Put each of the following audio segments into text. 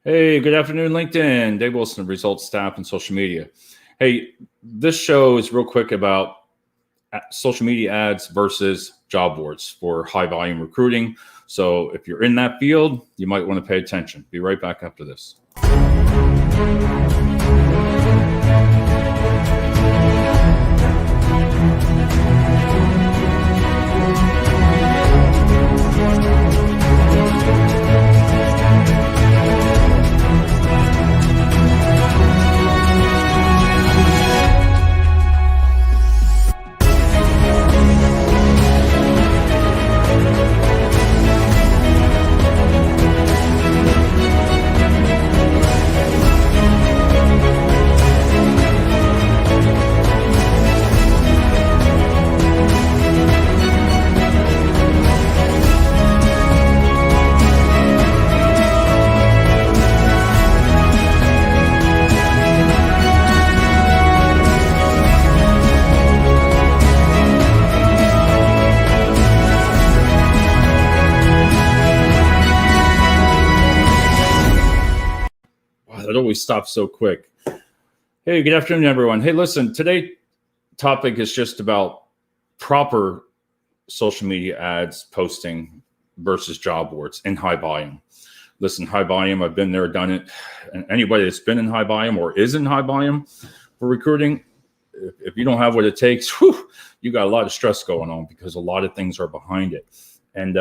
Hey, good afternoon, LinkedIn. Dave Wilson, Results Staff and Social Media. Hey, this show is real quick about social media ads versus job boards for high volume recruiting. So if you're in that field, you might want to pay attention. Be right back after this. It always stops so quick. Hey, good afternoon, everyone. Hey, listen, today's topic is just about proper social media ads posting versus job boards in high volume. Listen, high volume, I've been there, done it. And anybody that's been in high volume or is in high volume for recruiting, if you don't have what it takes, you got a lot of stress going on because a lot of things are behind it. And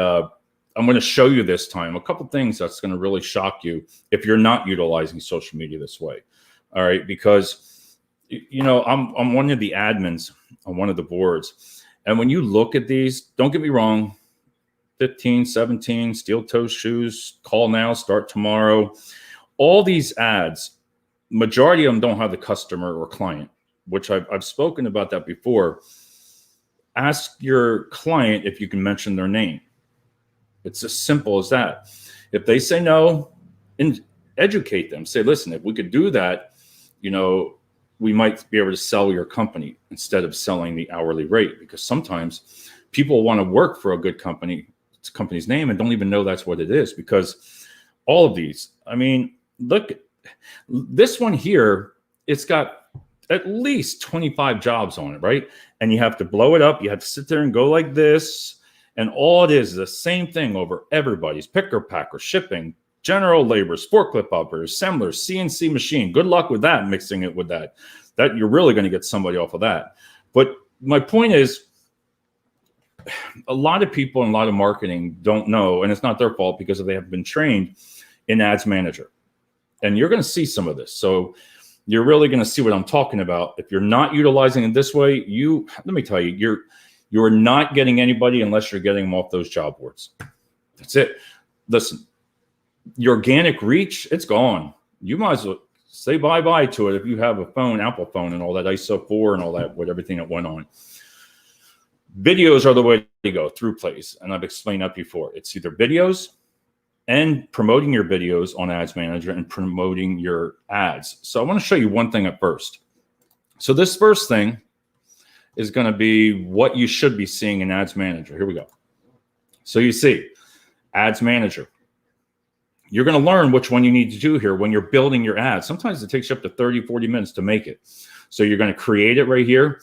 I'm going to show you this time a couple things that's going to really shock you if you're not utilizing social media this way. All right, because I'm one of the admins on one of the boards, and when you look at these, don't get me wrong, 15, 17, steel toe shoes, call now, start tomorrow. All these ads, majority of them don't have the customer or client, which I've spoken about that before. Ask your client if you can mention their name. It's as simple as that. If they say no, educate them. Say, listen, if we could do that, we might be able to sell your company instead of selling the hourly rate, because sometimes people want to work for a good company, it's a company's name, and don't even know that's what it is. Because all of these, look, this one here, it's got at least 25 jobs on it, right? And you have to blow it up. You have to sit there and go like this. And all it is the same thing over everybody's: picker, packer, shipping, general laborers, forklift operators, assemblers, CNC machine. Good luck with that, mixing it with that. That you're really going to get somebody off of that. But my point is, a lot of people in a lot of marketing don't know, and it's not their fault because they have been trained in Ads Manager. And you're going to see some of this. So you're really going to see what I'm talking about. If you're not utilizing it this way, let me tell you, you're not getting anybody unless you're getting them off those job boards. That's it. Listen, your organic reach, it's gone. You might as well say bye-bye to it if you have a phone, Apple phone, and all that ISO 4 and all that, with everything that went on. Videos are the way to go, through plays. And I've explained that before. It's either videos and promoting your videos on Ads Manager and promoting your ads. So I want to show you one thing at first. So this first thing is going to be what you should be seeing in Ads Manager. Here we go. So you see Ads Manager. You're going to learn which one you need to do here when you're building your ads. Sometimes it takes you up to 30, 40 minutes to make it. So you're going to create it right here.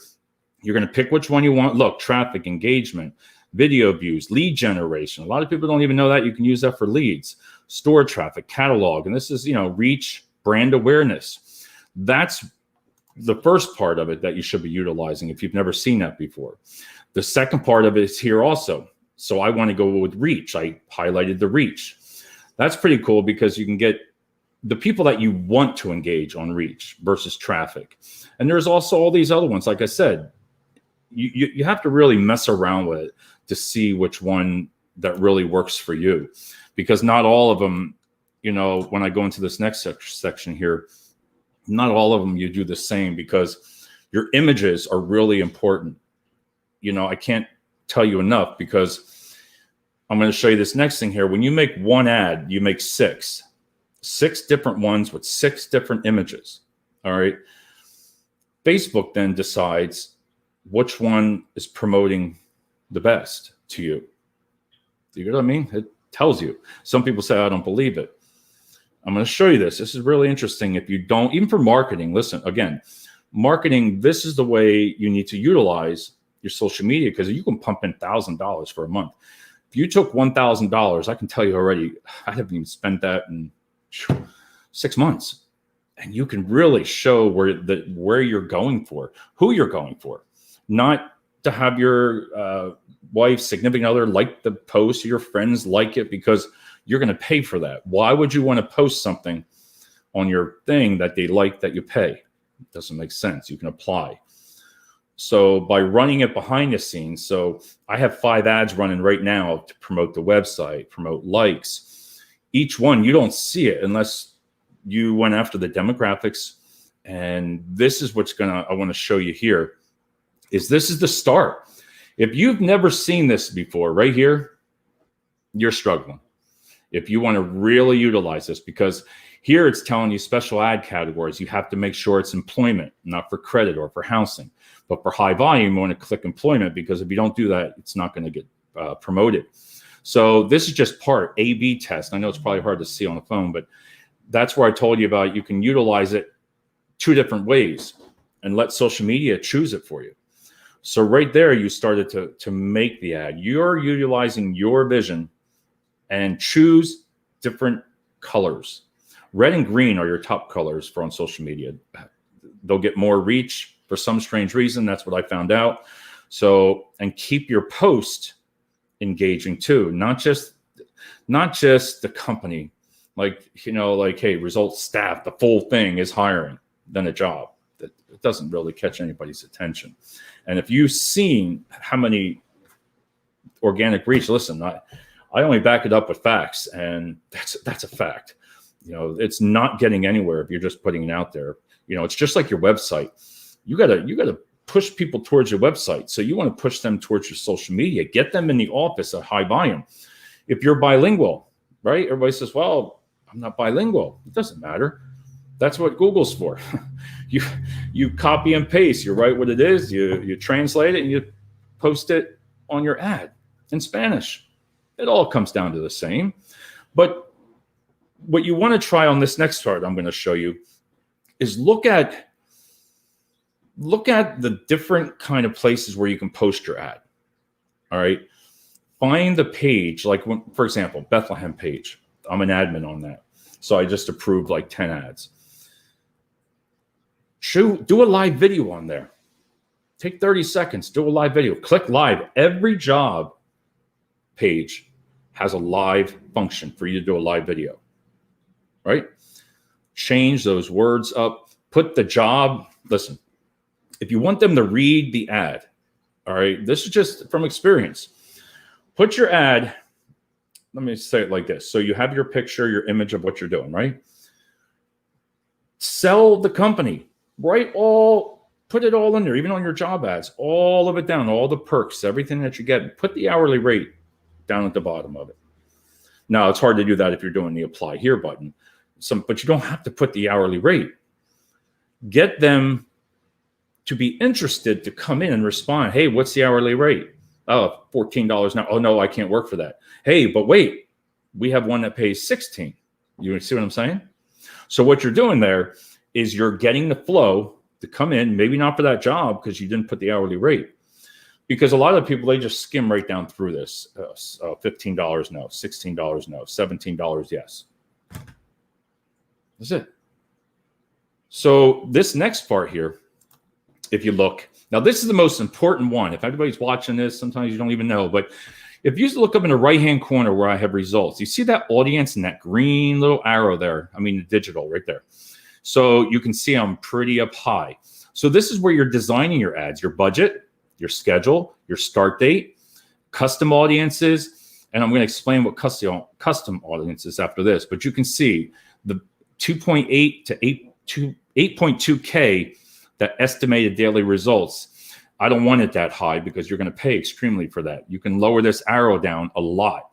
You're going to pick which one you want. Look, traffic, engagement, video views, lead generation. A lot of people don't even know that. You can use that for leads, store traffic, catalog. And this is, reach, brand awareness. That's the first part of it that you should be utilizing if you've never seen that before. The second part of it is here also. So I want to go with reach. I highlighted the reach. That's pretty cool because you can get the people that you want to engage on reach versus traffic. And there's also all these other ones. Like I said, you have to really mess around with it to see which one that really works for you, because not all of them, when I go into this next section here, not all of them you do the same, because your images are really important. I can't tell you enough, because I'm going to show you this next thing here. When you make one ad, you make six different ones with 6 different images. All right. Facebook then decides which one is promoting the best to you. You know what I mean? It tells you. Some people say, I don't believe it. I'm going to show you this. This is really interesting. If you don't, even for marketing, listen, again, marketing, this is the way you need to utilize your social media, because you can pump in $1,000 for a month. If you took $1,000, I can tell you already, I haven't even spent that in 6 months. And you can really show where you're going for, who you're going for. Not to have your wife, significant other like the post, your friends like it, because you're going to pay for that. Why would you want to post something on your thing that they like that you pay? It doesn't make sense. You can apply. So by running it behind the scenes, so I have 5 ads running right now to promote the website, promote likes. Each one, you don't see it unless you went after the demographics. And this is what's I want to show you here, is this is the start. If you've never seen this before, right here, you're struggling. If you want to really utilize this, because here it's telling you special ad categories. You have to make sure it's employment, not for credit or for housing. But for high volume, you want to click employment, because if you don't do that, it's not going to get promoted. So this is just part A/B test. I know it's probably hard to see on the phone, but that's where I told you about you can utilize it 2 different ways and let social media choose it for you. So right there, you started to make the ad. You're utilizing your vision and choose different colors. Red and green are your top colors for on social media. They'll get more reach for some strange reason. That's what I found out. So, and keep your post engaging too, not just the company, like, like, hey, results staff, the full thing is hiring, then a job. It doesn't really catch anybody's attention. And if you've seen how many organic reach, listen, I only back it up with facts, and that's a fact. It's not getting anywhere if you're just putting it out there. It's just like your website. You gotta push people towards your website. So you want to push them towards your social media. Get them in the office at high volume. If you're bilingual, right? Everybody says, well, I'm not bilingual. It doesn't matter. That's what Google's for. You copy and paste. You write what it is. You translate it and you post it on your ad in Spanish. It all comes down to the same. But what you want to try on this next chart I'm going to show you is look at the different kind of places where you can post your ad. All right. Find the page, like, for example, Bethlehem page. I'm an admin on that. So I just approved like 10 ads. Do a live video on there. Take 30 seconds, do a live video. Click live. Every job page has a live function for you to do a live video, right? Change those words up. Put the job. Listen, if you want them to read the ad, all right, this is just from experience. Put your ad, let me say it like this. So you have your picture, your image of what you're doing, right? Sell the company, put it all in there, even on your job ads, all of it down, all the perks, everything that you get. Put the hourly rate down at the bottom of it. Now, it's hard to do that if you're doing the apply here button, but you don't have to put the hourly rate. Get them to be interested to come in and respond. Hey, what's the hourly rate? Oh, $14 now. Oh, no, I can't work for that. Hey, but wait, we have one that pays $16. You see what I'm saying? So what you're doing there is you're getting the flow to come in, maybe not for that job because you didn't put the hourly rate. Because a lot of people, they just skim right down through this. $15 no, $16 no, $17 yes. That's it. So this next part here, if you look, now this is the most important one. If everybody's watching this, sometimes you don't even know, but if you look up in the right-hand corner where I have results, you see that audience and that green little arrow there? I mean, the digital right there. So you can see I'm pretty up high. So this is where you're designing your ads, your budget, your schedule, your start date, custom audiences, and I'm going to explain what custom audiences after this. But you can see the 2.8 to 8.2K, that estimated daily results. I don't want it that high because you're going to pay extremely for that. You can lower this arrow down a lot.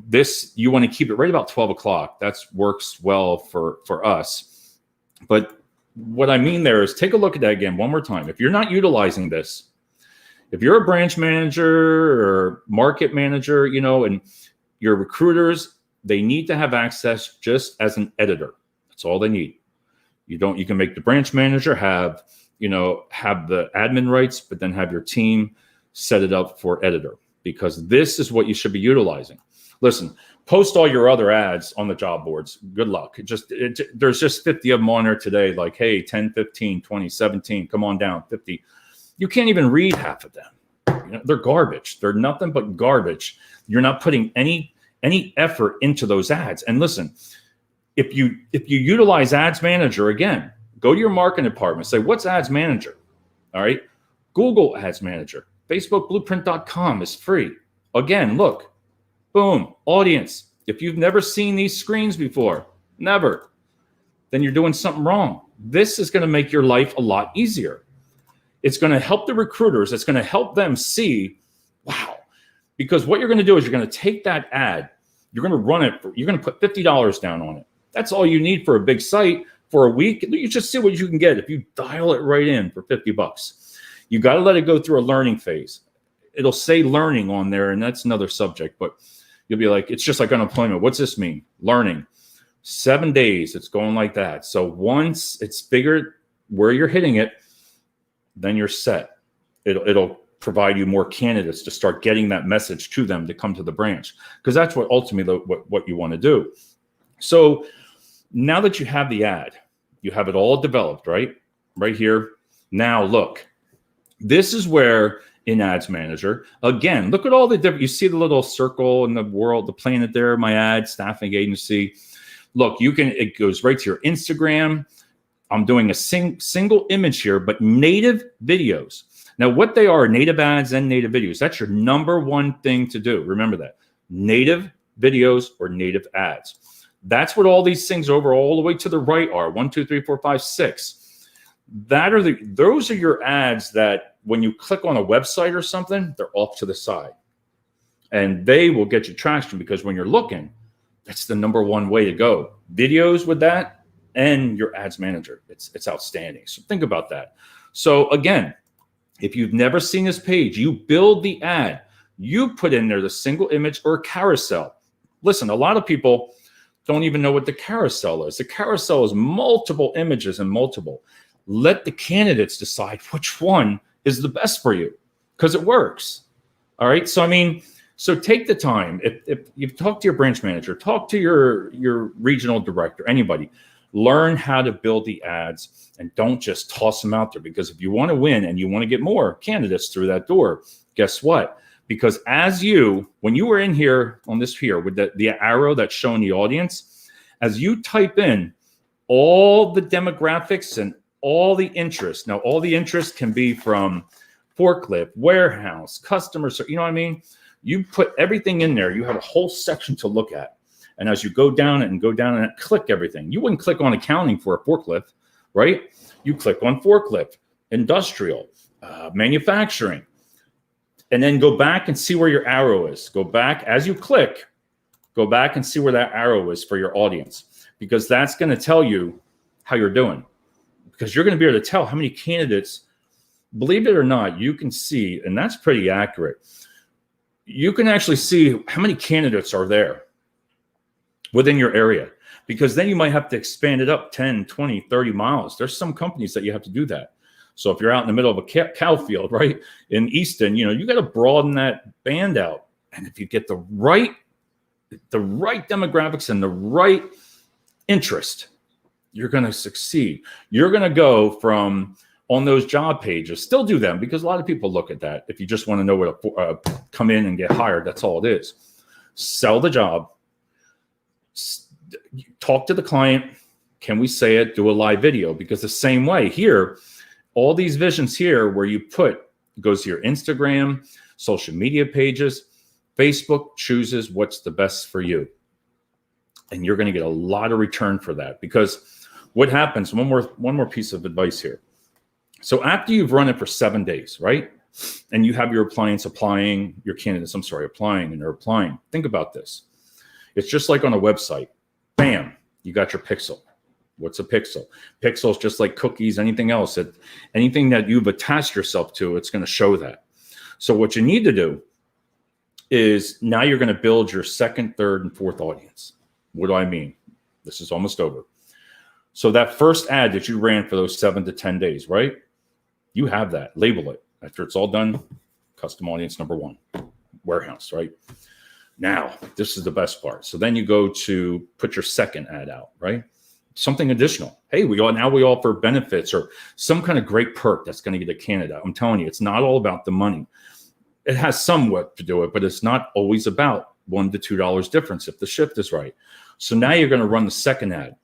This, you want to keep it right about 12 o'clock. That works well for us. But what I mean there is take a look at that again one more time. If you're not utilizing this, if you're a branch manager or market manager, and your recruiters, They need to have access just as an editor. That's all they need. You can make the branch manager have the admin rights, but then have your team set it up for editor, because this is what you should be utilizing. Listen, post all your other ads on the job boards. Good luck. There's just 50 of them on there today. Like, hey, 10, 15, 20, 17, come on down, 50. You can't even read half of them. They're garbage. They're nothing but garbage. You're not putting any effort into those ads. And listen, if you utilize Ads Manager, again, go to your marketing department, say, what's Ads Manager? All right. Google Ads Manager. FacebookBlueprint.com is free. Again, look, boom, audience. If you've never seen these screens before, never, then you're doing something wrong. This is going to make your life a lot easier. It's going to help the recruiters. It's going to help them see, wow, because what you're going to do is you're going to take that ad, you're going to run it, you're going to put $50 down on it. That's all you need for a big site for a week. You just see what you can get if you dial it right in for $50. You got to let it go through a learning phase. It'll say learning on there, and that's another subject, but you'll be like, it's just like unemployment. What's this mean? Learning. 7 days, it's going like that. So once it's figured where you're hitting it, then you're set. It'll provide you more candidates to start getting that message to them to come to the branch, because that's what ultimately what you want to do. So now that you have the ad, you have it all developed, right here. Now look, this is where in Ads Manager, again, look at all the different, you see the little circle in the world, the planet there, my ad staffing agency. Look, it goes right to your Instagram. I'm doing a single image here, but native videos. Now, what they are, native ads and native videos. That's your number one thing to do. Remember that. Native videos or native ads. That's what all these things over all the way to the right are. 1, 2, 3, 4, 5, 6. Those are your ads that when you click on a website or something, they're off to the side. And they will get you traction, because when you're looking, that's the number one way to go. Videos with that and your Ads Manager. It's outstanding. So think about that. So again, if you've never seen this page, you build the ad, you put in there the single image or carousel. Listen, a lot of people don't even know what the carousel is. The carousel is multiple images and multiple. Let the candidates decide which one is the best for you, because it works. All right. So take the time. If you've talked to your branch manager, talk to your regional director, anybody, learn how to build the ads, and don't just toss them out there, because if you want to win and you want to get more candidates through that door, guess what? Because when you were in here on this here with the arrow that's showing the audience, as you type in all the demographics and all the interest. Now, all the interest can be from forklift, warehouse, customers. You know what I mean? You put everything in there. You have a whole section to look at. And as you go down it and go down and click everything, you wouldn't click on accounting for a forklift, right? You click on forklift, industrial, manufacturing, and then go back and see where your arrow is. Go back as you click, go back and see where that arrow is for your audience, because that's going to tell you how you're doing. Because you're going to be able to tell how many candidates, believe it or not, you can see, and that's pretty accurate. You can actually see how many candidates are there within your area, because then you might have to expand it up 10, 20, 30 miles. There's some companies that you have to do that. So if you're out in the middle of a cow field, right, in Easton, you got to broaden that band out. And if you get the right demographics and the right interest, you're going to succeed. You're going to go from on those job pages, still do them, because a lot of people look at that. If you just want to know where to come in and get hired, that's all it is. Sell the job. Talk to the client. Can we say it? Do a live video, because the same way here, all these visions here where you goes to your Instagram, social media pages, Facebook chooses what's the best for you. And you're going to get a lot of return for that, because what happens, one more piece of advice here. So after you've run it for 7 days, right? And you have your candidates applying, and they're applying. Think about this. It's just like on a website. Bam, you got your pixel. What's a pixel? Pixels, just like cookies, anything else, anything that you've attached yourself to, it's going to show that. So what you need to do is now you're going to build your second, third, and fourth audience. What do I mean? This is almost over. So that first ad that you ran for those 7 to 10 days, right? You have that. Label it. After it's all done, custom audience number 1, warehouse, right? Now, this is the best part. So then you go to put your second ad out, right? Something additional. Hey, we offer benefits or some kind of great perk that's going to get a candidate. I'm telling you, it's not all about the money. It has somewhat to do it, but it's not always about $1 to $2 difference if the shift is right. So now you're going to run the second ad,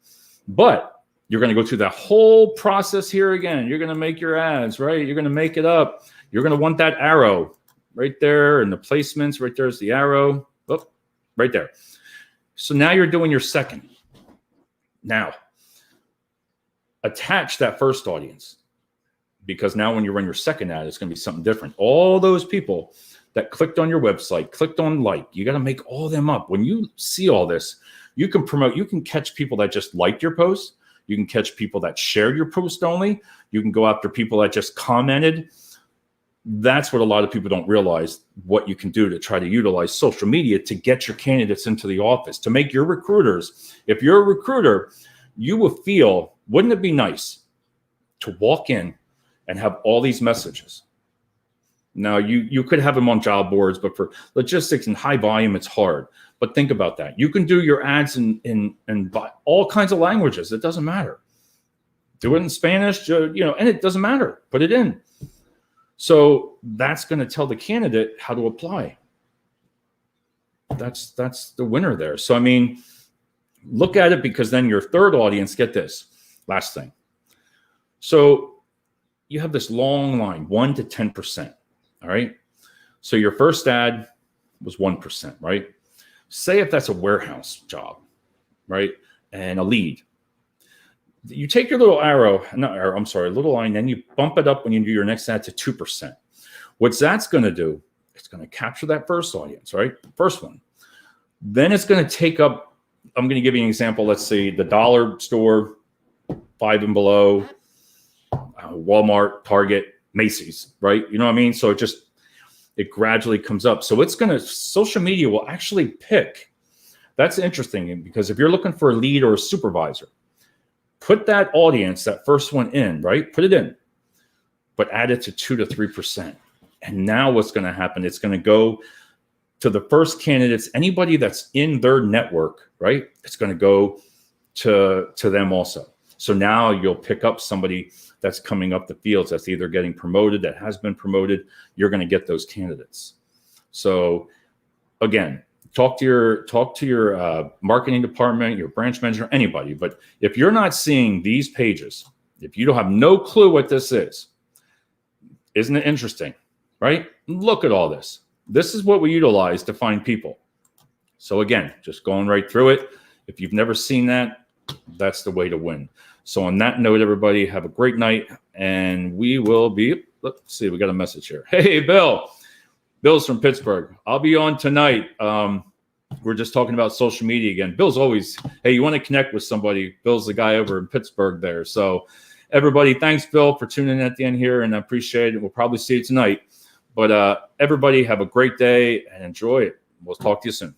but you're going to go through that whole process here again. You're going to make your ads, right? You're going to make it up. You're going to want that arrow right there, and the placements right there's the arrow. Oh, right there. So now you're doing your second. Now, attach that first audience, because now when you run your second ad, it's going to be something different. All those people that clicked on your website, clicked on like, you got to make all them up. When you see all this, you can promote, you can catch people that just liked your post. You can catch people that shared your post only. You can go after people that just commented. That's what a lot of people don't realize, what you can do to try to utilize social media to get your candidates into the office, to make your recruiters. If you're a recruiter, you will feel, wouldn't it be nice to walk in and have all these messages? Now, you could have them on job boards, but for logistics and high volume, it's hard. But think about that. You can do your ads in all kinds of languages. It doesn't matter. Do it in Spanish, and it doesn't matter. Put it in. So that's going to tell the candidate how to apply. That's the winner there. So, I mean, look at it, because then your third audience, get this, last thing. So you have this long line, 1 to 10%. All right. So your first ad was 1%, right? Say if that's a warehouse job, right? And a lead. You take your little little line, then you bump it up when you do your next ad to 2%. What that's going to do, it's going to capture that first audience, right? First one. Then it's going to take up, I'm going to give you an example. Let's say the dollar store, 5 and below, Walmart, Target, Macy's, right? You know what I mean? So it gradually comes up. So social media will actually pick. That's interesting, because if you're looking for a lead or a supervisor, put that audience, that first one in, right? Put it in, but add it to 2 to 3%. And now what's going to happen? It's going to go to the first candidates, anybody that's in their network, right? It's going to go to them also. So now you'll pick up somebody that's coming up the fields, that's either getting promoted, that has been promoted. You're going to get those candidates. So again, talk to your marketing department, your branch manager, anybody. But if you're not seeing these pages, if you don't have no clue what this is, isn't it interesting, right? Look at all this. This is what we utilize to find people. So again, just going right through it. If you've never seen that, that's the way to win. So on that note, everybody, have a great night, and we will be, let's see, we got a message here. Hey, Bill. Bill's from Pittsburgh. I'll be on tonight. We're just talking about social media again. Bill's always, hey, you want to connect with somebody? Bill's the guy over in Pittsburgh there. So everybody, thanks, Bill, for tuning in at the end here, and I appreciate it. We'll probably see you tonight. But everybody, have a great day and enjoy it. We'll talk to you soon.